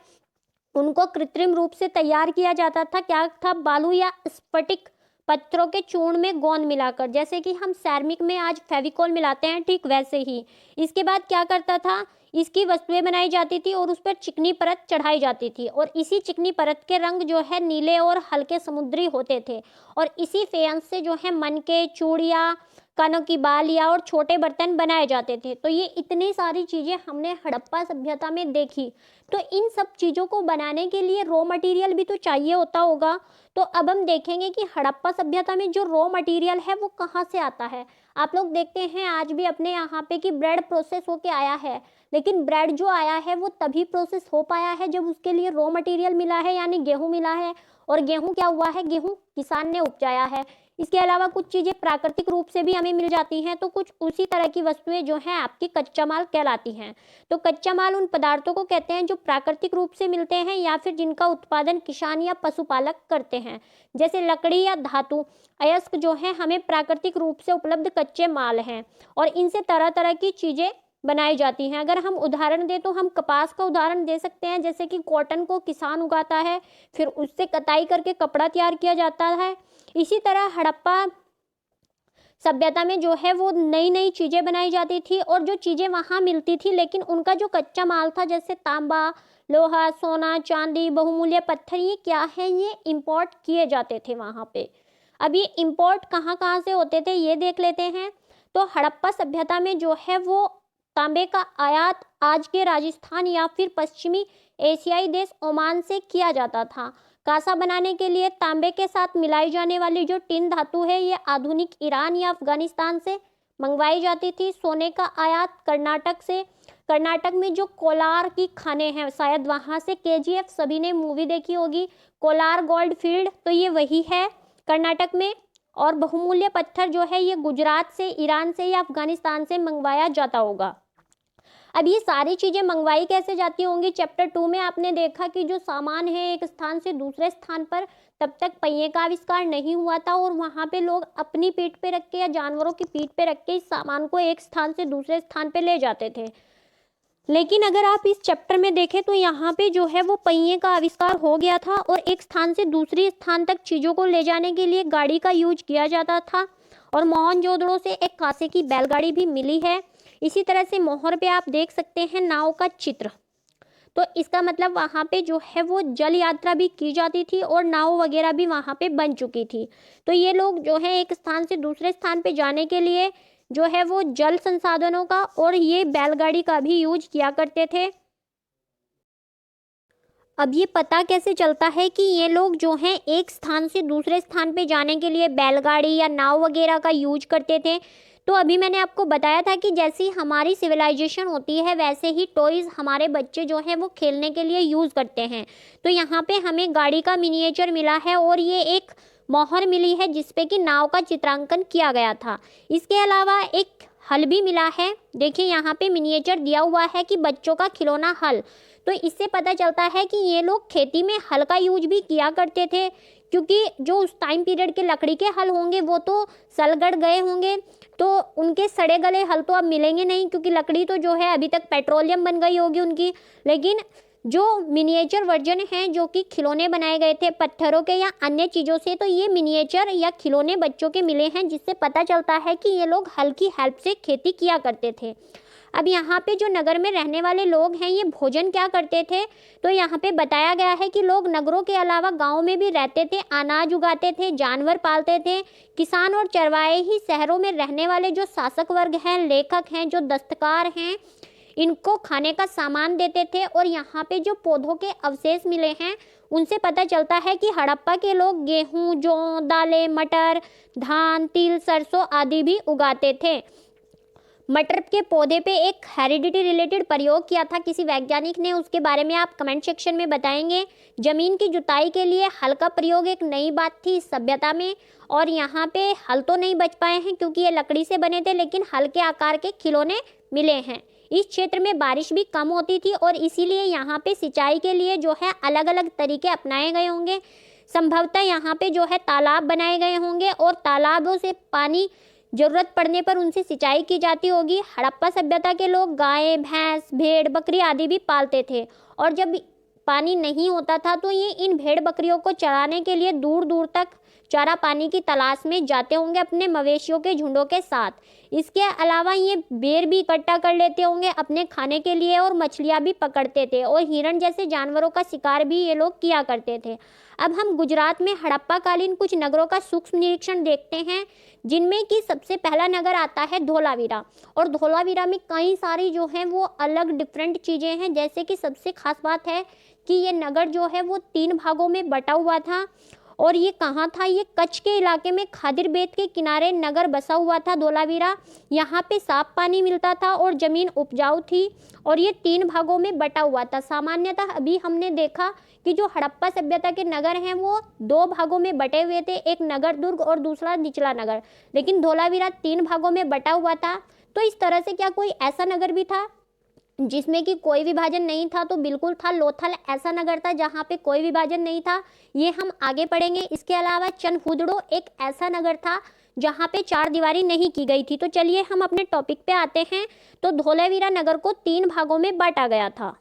उनको कृत्रिम रूप से तैयार किया जाता था। क्या था? बालू या स्फटिक पत्थरों के चूर्ण में गोंद मिलाकर, जैसे कि हम सैरमिक में आज फेविकॉल मिलाते हैं, ठीक वैसे ही। इसके बाद क्या करता था, इसकी वस्तुएं बनाई जाती थी और उस पर चिकनी परत चढ़ाई जाती थी, और इसी चिकनी परत के रंग जो है नीले और हल्के समुद्री होते थे। और इसी फेयंस से जो है मनके, चूड़ियाँ, कानों की बालियाँ और छोटे बर्तन बनाए जाते थे। तो ये इतनी सारी चीज़ें हमने हड़प्पा सभ्यता में देखी। तो इन सब चीज़ों को बनाने के लिए रॉ मटेरियल भी तो चाहिए होता होगा। तो अब हम देखेंगे कि हड़प्पा सभ्यता में जो रॉ मटेरियल है वो कहाँ से आता है। आप लोग देखते हैं आज भी अपने यहाँ पे कि ब्रेड प्रोसेस होके आया है, लेकिन ब्रेड जो आया है वो तभी प्रोसेस हो पाया है जब उसके लिए रॉ मटेरियल मिला है, यानी गेहूँ मिला है। और गेहूँ क्या हुआ है? गेहूँ किसान ने उपजाया है। इसके अलावा कुछ चीज़ें प्राकृतिक रूप से भी हमें मिल जाती हैं, तो कुछ उसी तरह की वस्तुएं जो हैं आपकी कच्चा माल कहलाती हैं। तो कच्चा माल उन पदार्थों को कहते हैं जो प्राकृतिक रूप से मिलते हैं या फिर जिनका उत्पादन किसान या पशुपालक करते हैं, जैसे लकड़ी या धातु। अयस्क जो है हमें प्राकृतिक रूप से उपलब्ध कच्चे माल हैं, और इनसे तरह तरह की चीज़ें बनाई जाती हैं। अगर हम उदाहरण दें तो हम कपास का उदाहरण दे सकते हैं, जैसे कि कॉटन को किसान उगाता है, फिर उससे कताई करके कपड़ा तैयार किया जाता है। इसी तरह हड़प्पा सभ्यता में जो है वो नई नई चीज़ें बनाई जाती थी, और जो चीज़ें वहाँ मिलती थी लेकिन उनका जो कच्चा माल था, जैसे तांबा, लोहा, सोना, चांदी, बहुमूल्य पत्थर, ये क्या है? ये इंपोर्ट किए जाते थे वहाँ पे। अब ये इंपोर्ट कहाँ कहाँ से होते थे ये देख लेते हैं। तो हड़प्पा सभ्यता में जो है वो तांबे का आयात आज के राजस्थान या फिर पश्चिमी एशियाई देश ओमान से किया जाता था। कांसा बनाने के लिए तांबे के साथ मिलाई जाने वाली जो टिन धातु है ये आधुनिक ईरान या अफगानिस्तान से मंगवाई जाती थी। सोने का आयात कर्नाटक से, कर्नाटक में जो कोलार की खानें हैं शायद वहाँ से। KGF सभी ने मूवी देखी होगी, कोलार गोल्ड फील्ड, तो ये वही है कर्नाटक में। और बहुमूल्य पत्थर जो है ये गुजरात से, ईरान से या अफगानिस्तान से मंगवाया जाता होगा। अब ये सारी चीज़ें मंगवाई कैसे जाती होंगी? चैप्टर 2 में आपने देखा कि जो सामान है एक स्थान से दूसरे स्थान पर, तब तक पहिए का आविष्कार नहीं हुआ था, और वहाँ पे लोग अपनी पीठ पे रख के या जानवरों की पीठ पे रख के इस सामान को एक स्थान से दूसरे स्थान पे ले जाते थे। लेकिन अगर आप इस चैप्टर में देखें तो यहाँ पे जो है वो पहिए का आविष्कार हो गया था, और एक स्थान से दूसरे स्थान तक चीज़ों को ले जाने के लिए गाड़ी का यूज किया जाता था। और मोहनजोदड़ो से एक कांसे की बैलगाड़ी भी मिली है। इसी तरह से मोहर पे आप देख सकते हैं नाव का चित्र, तो इसका मतलब वहाँ पे जो है वो जल यात्रा भी की जाती थी और नाव वगैरह भी वहाँ पे बन चुकी थी। तो ये लोग जो है एक स्थान से दूसरे स्थान पे जाने के लिए जो है वो जल संसाधनों का और ये बैलगाड़ी का भी यूज किया करते थे। अब ये पता कैसे चलता है कि ये लोग जो हैं एक स्थान से दूसरे स्थान पे जाने के लिए बैलगाड़ी या नाव वगैरह का यूज करते थे? तो अभी मैंने आपको बताया था कि जैसी हमारी सिविलाइजेशन होती है वैसे ही टॉयज़ हमारे बच्चे जो हैं वो खेलने के लिए यूज़ करते हैं। तो यहाँ पे हमें गाड़ी का मिनिएचर मिला है और ये एक मोहर मिली है जिसपे कि नाव का चित्रांकन किया गया था। इसके अलावा एक हल भी मिला है। देखिए यहाँ पे मिनिएचर दिया हुआ है कि बच्चों का खिलौना हल। तो इससे पता चलता है कि ये लोग खेती में हल का यूज भी किया करते थे, क्योंकि जो उस टाइम पीरियड के लकड़ी के हल होंगे वो तो सलगड़ गए होंगे, तो उनके सड़े गले हल तो अब मिलेंगे नहीं, क्योंकि लकड़ी तो जो है अभी तक पेट्रोलियम बन गई होगी उनकी। लेकिन जो मिनिएचर वर्जन हैं जो कि खिलौने बनाए गए थे पत्थरों के या अन्य चीज़ों से, तो ये मिनिएचर या खिलौने बच्चों के मिले हैं, जिससे पता चलता है कि ये लोग हल की हेल्प से खेती किया करते थे। अब यहाँ पे जो नगर में रहने वाले लोग हैं ये भोजन क्या करते थे? तो यहाँ पे बताया गया है कि लोग नगरों के अलावा गाँव में भी रहते थे, अनाज उगाते थे, जानवर पालते थे। किसान और चरवाहे ही शहरों में रहने वाले जो शासक वर्ग हैं, लेखक हैं, जो दस्तकार हैं, इनको खाने का सामान देते थे। और यहाँ पे जो पौधों के अवशेष मिले हैं उनसे पता चलता है कि हड़प्पा के लोग गेहूँ, जौ, दालें, मटर, धान, तिल, सरसों आदि भी उगाते थे। मटर के पौधे पे एक हेरिडिटी रिलेटेड प्रयोग किया था किसी वैज्ञानिक ने, उसके बारे में आप कमेंट सेक्शन में बताएंगे। जमीन की जुताई के लिए हल का प्रयोग एक नई बात थी इस सभ्यता में, और यहाँ पे हल तो नहीं बच पाए हैं क्योंकि ये लकड़ी से बने थे, लेकिन हल के आकार के खिलौने मिले हैं। इस क्षेत्र में बारिश भी कम होती थी और इसीलिए यहाँ पे सिंचाई के लिए जो है अलग अलग तरीके अपनाए गए होंगे। संभवतः यहाँ पे जो है तालाब बनाए गए होंगे और तालाबों से पानी जरूरत पड़ने पर उनसे सिंचाई की जाती होगी। हड़प्पा सभ्यता के लोग गाय, भैंस, भेड़, बकरी आदि भी पालते थे, और जब पानी नहीं होता था तो ये इन भेड़ बकरियों को चराने के लिए दूर दूर तक चारा पानी की तलाश में जाते होंगे अपने मवेशियों के झुंडों के साथ। इसके अलावा ये बेर भी इकट्ठा कर लेते होंगे अपने खाने के लिए, और मछलियाँ भी पकड़ते थे, और हिरण जैसे जानवरों का शिकार भी ये लोग किया करते थे। अब हम गुजरात में हड़प्पा कालीन कुछ नगरों का सूक्ष्म निरीक्षण देखते हैं, जिनमें कि सबसे पहला नगर आता है धोलावीरा। और धोलावीरा में कई सारी जो है वो अलग डिफरेंट चीज़ें हैं, जैसे कि सबसे खास बात है कि ये नगर जो है वो 3 भागों में बटा हुआ था। और ये कहाँ था? ये कच्छ के इलाके में खादिर बेत के किनारे नगर बसा हुआ था धोलावीरा। यहाँ पे साफ पानी मिलता था और ज़मीन उपजाऊ थी, और ये 3 भागों में बटा हुआ था। सामान्यतः अभी हमने देखा कि जो हड़प्पा सभ्यता के नगर हैं वो 2 भागों में बटे हुए थे, एक नगर दुर्ग और दूसरा निचला नगर, लेकिन धोलावीरा 3 भागों में बटा हुआ था। तो इस तरह से क्या कोई ऐसा नगर भी था जिसमें कि कोई विभाजन नहीं था? तो बिल्कुल था। लोथल ऐसा नगर था जहाँ पे कोई विभाजन नहीं था, ये हम आगे पढ़ेंगे। इसके अलावा चनहुदड़ो एक ऐसा नगर था जहाँ पे 4 दीवारी नहीं की गई थी। तो चलिए हम अपने टॉपिक पे आते हैं। तो धोलावीरा नगर को 3 भागों में बांटा गया था।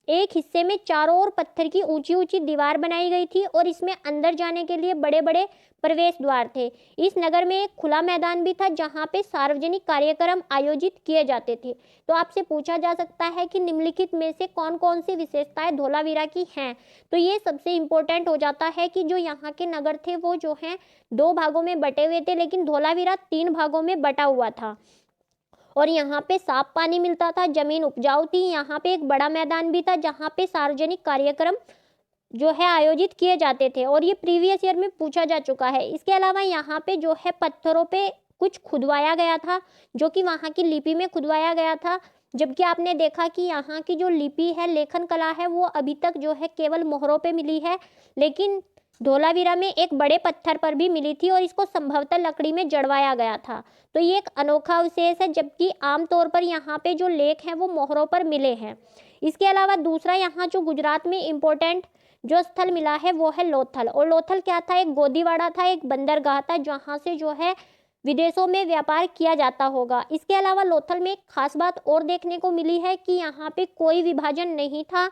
एक हिस्से में चारों ओर पत्थर की ऊंची ऊंची दीवार बनाई गई थी और इसमें अंदर जाने के लिए बड़े बड़े प्रवेश द्वार थे। इस नगर में एक खुला मैदान भी था जहां पे सार्वजनिक कार्यक्रम आयोजित किए जाते थे। तो आपसे पूछा जा सकता है कि निम्नलिखित में से कौन कौन सी विशेषताएं धोलावीरा की हैं? तो ये सबसे इम्पोर्टेंट हो जाता है कि जो यहाँ के नगर थे वो जो है 2 भागों में बटे हुए थे, लेकिन धोलावीरा 3 भागों में बटा हुआ था, और यहाँ पे साफ पानी मिलता था, जमीन उपजाऊ थी। यहाँ पे एक बड़ा मैदान भी था जहाँ पे सार्वजनिक कार्यक्रम जो है आयोजित किए जाते थे, और ये प्रीवियस ईयर में पूछा जा चुका है। इसके अलावा यहाँ पे जो है पत्थरों पे कुछ खुदवाया गया था, जो कि वहाँ की लिपि में खुदवाया गया था, जबकि आपने देखा कि यहाँ की जो लिपि है, लेखन कला है, वो अभी तक जो है केवल मोहरों पे मिली है, लेकिन धोलावीरा में एक बड़े पत्थर पर भी मिली थी और इसको संभवतः लकड़ी में जड़वाया गया था। तो ये एक अनोखा विशेष है, जबकि आमतौर पर यहाँ पे जो लेख हैं वो मोहरों पर मिले हैं। इसके अलावा दूसरा यहाँ जो गुजरात में इम्पोर्टेंट जो स्थल मिला है वो है लोथल। और लोथल क्या था? एक गोदीवाड़ा था, एक बंदरगाह था जहाँ से जो है विदेशों में व्यापार किया जाता होगा। इसके अलावा लोथल में एक खास बात और देखने को मिली है कि यहाँ पे कोई विभाजन नहीं था,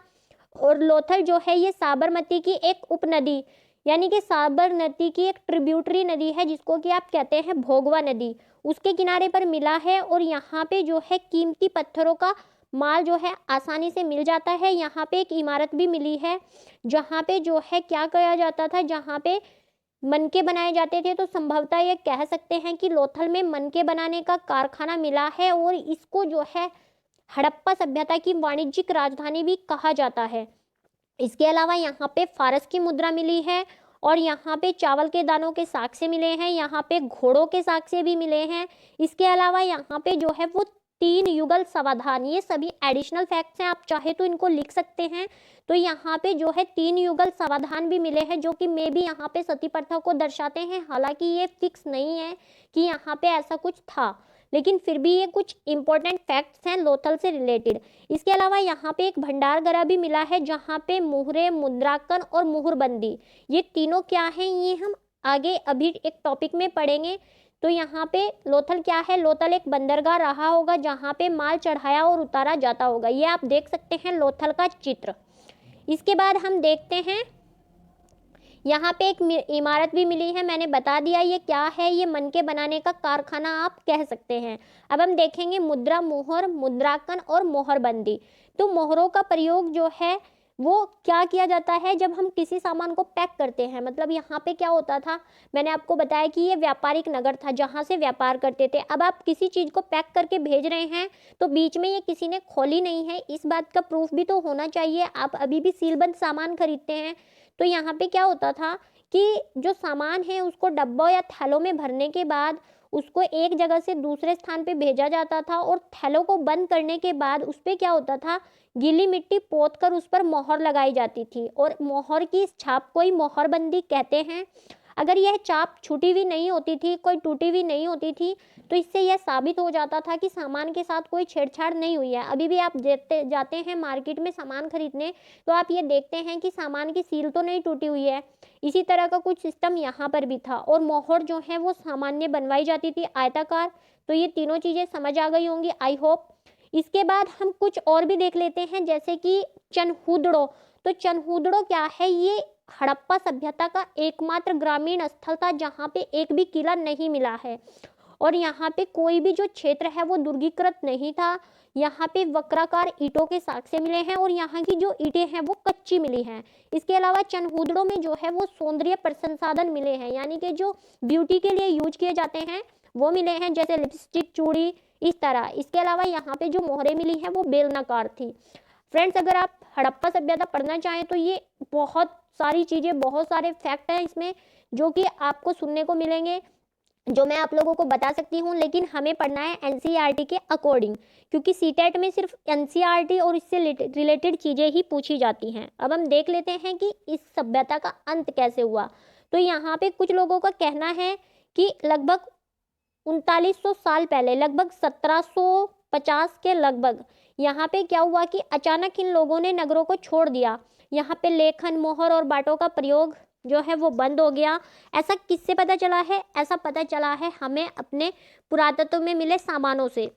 और लोथल जो है ये साबरमती की एक उपनदी, यानी कि साबर नदी की एक ट्रिब्यूटरी नदी है जिसको कि आप कहते हैं भोगवा नदी, उसके किनारे पर मिला है। और यहाँ पे जो है कीमती पत्थरों का माल जो है आसानी से मिल जाता है। यहाँ पे एक इमारत भी मिली है जहाँ पे जो है क्या किया जाता था, जहाँ पे मनके बनाए जाते थे। तो संभवतः ये कह सकते हैं कि लोथल में मनके बनाने का कारखाना मिला है, और इसको जो है हड़प्पा सभ्यता की वाणिज्यिक राजधानी भी कहा जाता है। इसके अलावा यहाँ पे फारस की मुद्रा मिली है, और यहाँ पे चावल के दानों के साक्ष्य मिले हैं, यहाँ पे घोड़ों के साक्ष्य भी मिले हैं। इसके अलावा यहाँ पे जो है वो 3 युगल समाधान, ये सभी एडिशनल फैक्ट्स हैं, आप चाहे तो इनको लिख सकते हैं। तो यहाँ पे जो है 3 युगल समाधान भी मिले हैं, जो कि मे भी यहाँ पे सती प्रथा को दर्शाते हैं। हालांकि ये फिक्स नहीं है कि यहाँ पे ऐसा कुछ था, लेकिन फिर भी ये कुछ इंपॉर्टेंट फैक्ट्स हैं लोथल से रिलेटेड। इसके अलावा यहाँ पे एक भंडारगरा भी मिला है जहाँ पे मुहरे, मुद्रांकन और मुहरबंदी, ये तीनों क्या हैं ये हम आगे अभी एक टॉपिक में पढ़ेंगे। तो यहाँ पे लोथल क्या है? लोथल एक बंदरगाह रहा होगा जहाँ पे माल चढ़ाया और उतारा जाता होगा। ये आप देख सकते हैं लोथल का चित्र। इसके बाद हम देखते हैं यहाँ पे एक इमारत भी मिली है, मैंने बता दिया ये क्या है, ये मनके बनाने का कारखाना आप कह सकते हैं। अब हम देखेंगे मुद्रा, मोहर, मुद्रांकन और मोहरबंदी। तो मोहरों का प्रयोग जो है वो क्या किया जाता है जब हम किसी सामान को पैक करते हैं। मतलब यहाँ पे क्या होता था, मैंने आपको बताया कि ये व्यापारिक नगर था जहाँ से व्यापार करते थे। अब आप किसी चीज़ को पैक करके भेज रहे हैं तो बीच में ये किसी ने खोली नहीं है, इस बात का प्रूफ भी तो होना चाहिए। आप अभी भी सीलबंद सामान खरीदते हैं तो यहाँ पे क्या होता था कि जो सामान है उसको डब्बों या थैलों में भरने के बाद उसको एक जगह से दूसरे स्थान पे भेजा जाता था और थैलों को बंद करने के बाद उस पे क्या होता था, गीली मिट्टी पोत कर उस पर मोहर लगाई जाती थी और मोहर की इस छाप को ही मोहरबंदी कहते हैं। अगर यह चाप छूटी हुई नहीं होती थी, कोई टूटी हुई नहीं होती थी, तो इससे यह साबित हो जाता था कि सामान के साथ कोई छेड़छाड़ नहीं हुई है। अभी भी आप जाते हैं मार्केट में सामान खरीदने, तो आप ये देखते हैं कि सामान की सील तो नहीं टूटी हुई है। इसी तरह का कुछ सिस्टम यहाँ पर भी था और मोहर जो है वो सामान्य बनवाई जाती थी आयताकार। तो ये तीनों चीज़ें समझ आ गई होंगी, आई होप। इसके बाद हम कुछ और भी देख लेते हैं, जैसे कि चनहूदड़ो। तो चनहूदड़ो क्या है, ये हड़प्पा सभ्यता का एकमात्र ग्रामीण स्थल था जहाँ पे एक भी किला नहीं मिला है और यहाँ पे कोई भी जो क्षेत्र है वो दुर्गीकृत नहीं था। यहाँ पे वक्राकार ईंटों के साक्ष्य मिले हैं और यहाँ की जो ईंटें हैं वो कच्ची मिली हैं। इसके अलावा चनहूदड़ों में जो है वो सौंदर्य प्रसंसाधन मिले हैं, यानी कि जो ब्यूटी के लिए यूज किए जाते हैं वो मिले हैं, जैसे लिपस्टिक, चूड़ी, इस तरह। इसके अलावा यहाँ पे जो मोहरें मिली हैं वो बेलनाकार थी। फ्रेंड्स, अगर आप हड़प्पा सभ्यता पढ़ना चाहें तो ये बहुत सारी चीज़ें, बहुत सारे फैक्ट हैं इसमें जो कि आपको सुनने को मिलेंगे, जो मैं आप लोगों को बता सकती हूँ, लेकिन हमें पढ़ना है एनसीईआरटी के अकॉर्डिंग, क्योंकि सीटेट में सिर्फ एनसीईआरटी और इससे रिलेटेड चीज़ें ही पूछी जाती हैं। अब हम देख लेते हैं कि इस सभ्यता का अंत कैसे हुआ। तो यहाँ पे कुछ लोगों का कहना है कि लगभग 3900 साल पहले, लगभग 1750 के लगभग, यहाँ पे क्या हुआ कि अचानक इन लोगों ने नगरों को छोड़ दिया। यहाँ पे लेखन, मोहर और बाटों का प्रयोग जो है वो बंद हो गया। ऐसा किससे पता चला है? ऐसा पता चला है हमें अपने पुरातत्व में मिले सामानों से।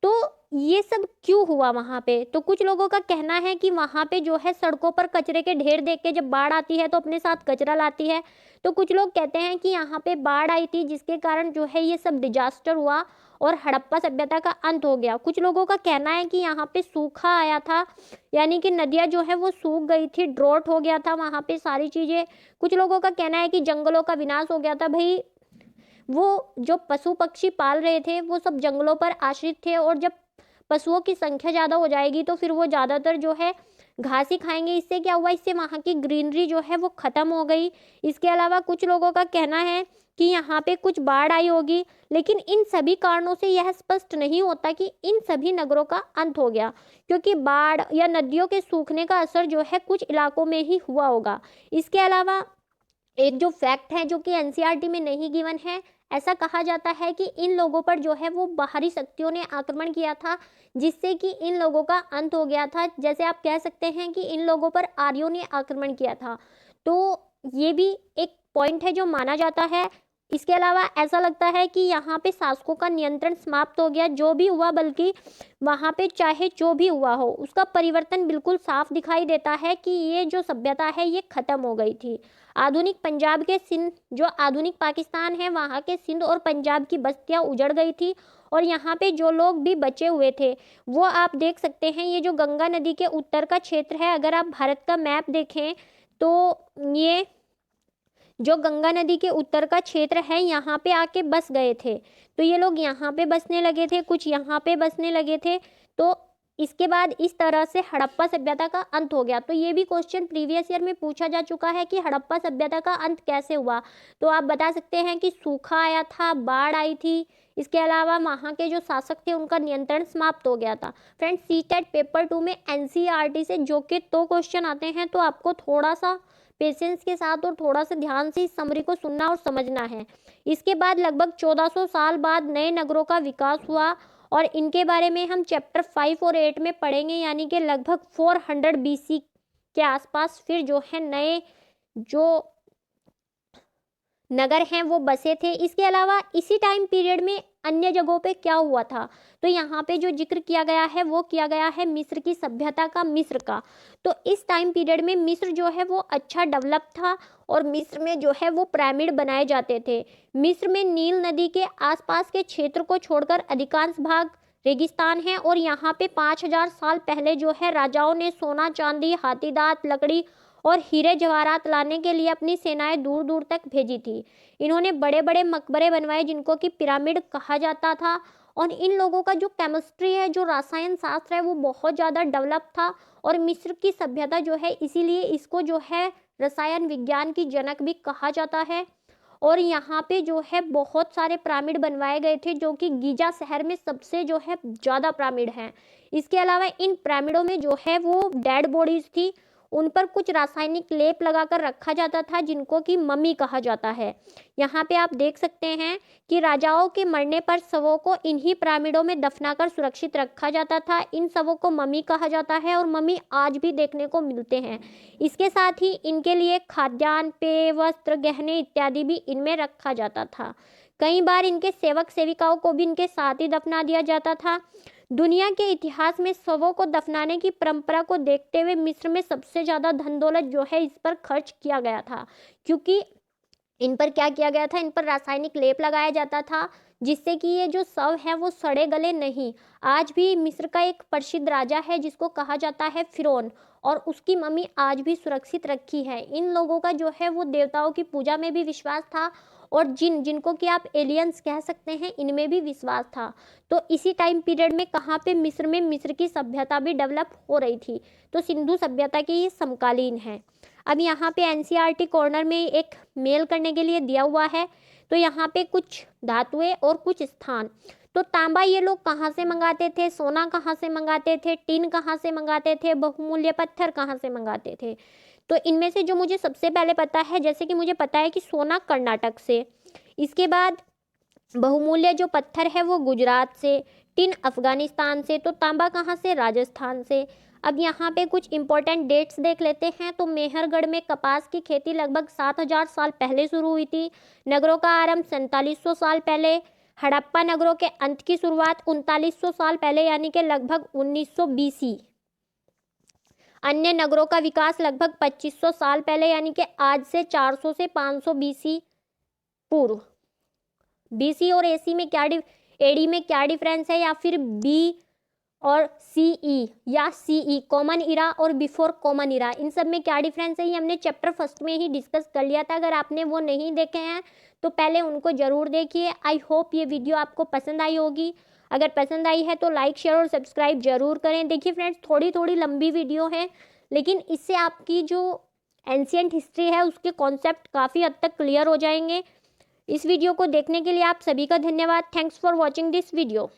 तो ये सब क्यों हुआ वहाँ पे? तो कुछ लोगों का कहना है कि वहाँ पे जो है सड़कों पर कचरे के ढेर देख के जब बाढ़ आती है तो अपने साथ कचरा लाती है। तो कुछ लोग कहते हैं कि यहाँ पे बाढ़ आई थी जिसके कारण जो है ये सब डिजास्टर हुआ और हड़प्पा सभ्यता का अंत हो गया। कुछ लोगों का कहना है कि यहाँ पे सूखा आया था, यानी कि नदियाँ जो है वो सूख गई थी, ड्रॉट हो गया था वहाँ पे सारी चीज़ें। कुछ लोगों का कहना है कि जंगलों का विनाश हो गया था। भाई, वो जो पशु पक्षी पाल रहे थे वो सब जंगलों पर आश्रित थे और जब पशुओं की संख्या ज़्यादा हो जाएगी तो फिर वो ज़्यादातर जो है घास ही खाएंगे। इससे क्या हुआ, इससे वहाँ की ग्रीनरी जो है वो ख़त्म हो गई। इसके अलावा कुछ लोगों का कहना है कि यहाँ पे कुछ बाढ़ आई होगी, लेकिन इन सभी कारणों से यह स्पष्ट नहीं होता कि इन सभी नगरों का अंत हो गया, क्योंकि बाढ़ या नदियों के सूखने का असर जो है कुछ इलाकों में ही हुआ होगा। इसके अलावा एक जो फैक्ट है जो कि एनसीईआरटी में नहीं गिवन है, ऐसा कहा जाता है कि इन लोगों पर जो है वो बाहरी शक्तियों ने आक्रमण किया था जिससे कि इन लोगों का अंत हो गया था। जैसे आप कह सकते हैं कि इन लोगों पर आर्यों ने आक्रमण किया था। तो ये भी एक पॉइंट है जो माना जाता है। इसके अलावा ऐसा लगता है कि यहाँ पे शासकों का नियंत्रण समाप्त हो गया, जो भी हुआ, बल्कि वहाँ पे चाहे जो भी हुआ हो उसका परिवर्तन बिल्कुल साफ दिखाई देता है कि ये जो सभ्यता है ये खत्म हो गई थी। आधुनिक पंजाब के सिंध, जो आधुनिक पाकिस्तान है, वहाँ के सिंध और पंजाब की बस्तियाँ उजड़ गई थी और यहाँ पे जो लोग भी बचे हुए थे वो आप देख सकते हैं। ये जो गंगा नदी के उत्तर का क्षेत्र है, अगर आप भारत का मैप देखें तो ये जो गंगा नदी के उत्तर का क्षेत्र है यहाँ पे आके बस गए थे। तो ये लोग यहाँ पे बसने लगे थे, कुछ यहाँ पे बसने लगे थे। तो इसके बाद इस तरह से हड़प्पा सभ्यता का अंत हो गया। तो ये भी क्वेश्चन प्रीवियस ईयर में पूछा जा चुका है कि हड़प्पा सभ्यता का अंत कैसे हुआ। तो आप बता सकते हैं कि सूखा आया था, बाढ़ आई थी, इसके अलावा वहाँ के जो शासक थे उनका नियंत्रण समाप्त हो गया था। फ्रेंड्स, सीटेट पेपर 2 में एनसीईआरटी से जो कि 2 क्वेश्चन आते हैं, तो आपको थोड़ा सा पेशेंस के साथ और थोड़ा सा ध्यान से इस समरी को सुनना और समझना है। इसके बाद लगभग 1400 साल बाद नए नगरों का विकास हुआ और इनके बारे में हम चैप्टर 5 और 8 में पढ़ेंगे, यानी कि लगभग 400 बीसी के आसपास फिर जो है नए जो नगर हैं वो बसे थे। इसके अलावा इसी टाइम पीरियड में अन्य जगहों पे क्या हुआ था, तो यहाँ पे जो जिक्र किया गया है वो किया गया है मिस्र की सभ्यता का, मिस्र का। तो इस टाइम पीरियड में मिस्र जो है वो अच्छा डेवलप था और मिस्र में जो है वो पिरामिड बनाए जाते थे। मिस्र में नील नदी के आसपास के क्षेत्र को छोड़कर अधिकांश भाग रेगिस्तान है और यहाँ पे 5000 साल पहले जो है राजाओं ने सोना, चांदी, हाथी दांत, लकड़ी और हीरे जवाहरात लाने के लिए अपनी सेनाएं दूर दूर तक भेजी थी। इन्होंने बड़े बड़े मकबरे बनवाए जिनको कि पिरामिड कहा जाता था और इन लोगों का जो केमिस्ट्री है, जो रसायन शास्त्र है, वो बहुत ज़्यादा डेवलप था और मिस्र की सभ्यता जो है इसीलिए इसको जो है रसायन विज्ञान की जनक भी कहा जाता है। और यहाँ पे जो है बहुत सारे पिरामिड बनवाए गए थे, जो कि गीजा शहर में सबसे जो है ज़्यादा पिरामिड हैं। इसके अलावा इन पिरामिडों में जो है वो डेड बॉडीज थी, उन पर कुछ रासायनिक लेप लगाकर रखा जाता था, जिनको कि मम्मी कहा जाता है। यहाँ पे आप देख सकते हैं कि राजाओं के मरने पर शवों को इन्हीं पिरामिडों में दफनाकर सुरक्षित रखा जाता था। इन शवों को मम्मी कहा जाता है और मम्मी आज भी देखने को मिलते हैं। इसके साथ ही इनके लिए खाद्यान्न, पेय, वस्त्र, गहने इत्यादि भी इनमें रखा जाता था। कई बार इनके सेवक सेविकाओं को भी इनके साथ ही दफना दिया जाता था। दुनिया के इतिहास में शवों को दफनाने की परंपरा को देखते हुए मिस्र में सबसे ज़्यादा धन दौलत जो है इस पर खर्च किया गया था, क्योंकि इन पर क्या किया गया था, इन पर रासायनिक लेप लगाया जाता था, जिससे कि ये जो शव है वो सड़े गले नहीं। आज भी मिस्र का एक प्रसिद्ध राजा है जिसको कहा जाता है फिरौन, और उसकी मम्मी आज भी सुरक्षित रखी है। इन लोगों का जो है वो देवताओं की पूजा में भी विश्वास था, और जिनको कि आप एलियंस कह सकते हैं, इनमें भी विश्वास था। तो इसी टाइम पीरियड में कहाँ पे, मिस्र में, मिस्र की सभ्यता भी डेवलप हो रही थी। तो सिंधु सभ्यता के ये समकालीन है। अब यहाँ पे एनसीईआरटी कॉर्नर में एक मेल करने के लिए दिया हुआ है। तो यहाँ पे कुछ धातुएं और कुछ स्थान। तो तांबा ये लोग कहाँ से मंगाते थे, सोना कहाँ से मंगाते थे, टिन कहाँ से मंगाते थे, बहुमूल्य पत्थर कहाँ से मंगाते थे। तो इनमें से जो मुझे सबसे पहले पता है, जैसे कि मुझे पता है कि सोना कर्नाटक से, इसके बाद बहुमूल्य जो पत्थर है वो गुजरात से, टिन अफगानिस्तान से, तो तांबा कहाँ से, राजस्थान से। अब यहाँ पे कुछ इंपॉर्टेंट डेट्स देख लेते हैं। तो मेहरगढ़ में कपास की खेती लगभग 7000 साल पहले शुरू हुई थी। नगरों का आरंभ 4700 साल पहले। हड़प्पा नगरों के अंत की शुरुआत 3900 साल पहले, यानी कि लगभग 1900 BC। अन्य नगरों का विकास लगभग 2500 साल पहले, यानी कि आज से 400 से 500 BC पूर्व। BC और AC में क्या AD में क्या डिफरेंस है, या फिर B और CE या CE कॉमन इरा और बिफोर कॉमन इरा, इन सब में क्या डिफरेंस है, ये हमने चैप्टर फर्स्ट में ही डिस्कस कर लिया था। अगर आपने वो नहीं देखे हैं तो पहले उनको ज़रूर देखिए। आई होप ये वीडियो आपको पसंद आई होगी। अगर पसंद आई है तो लाइक, शेयर और सब्सक्राइब जरूर करें। देखिए फ्रेंड्स, थोड़ी थोड़ी लंबी वीडियो है, लेकिन इससे आपकी जो एंशिएंट हिस्ट्री है उसके कॉन्सेप्ट काफ़ी हद तक क्लियर हो जाएंगे। इस वीडियो को देखने के लिए आप सभी का धन्यवाद। Thanks for watching this video.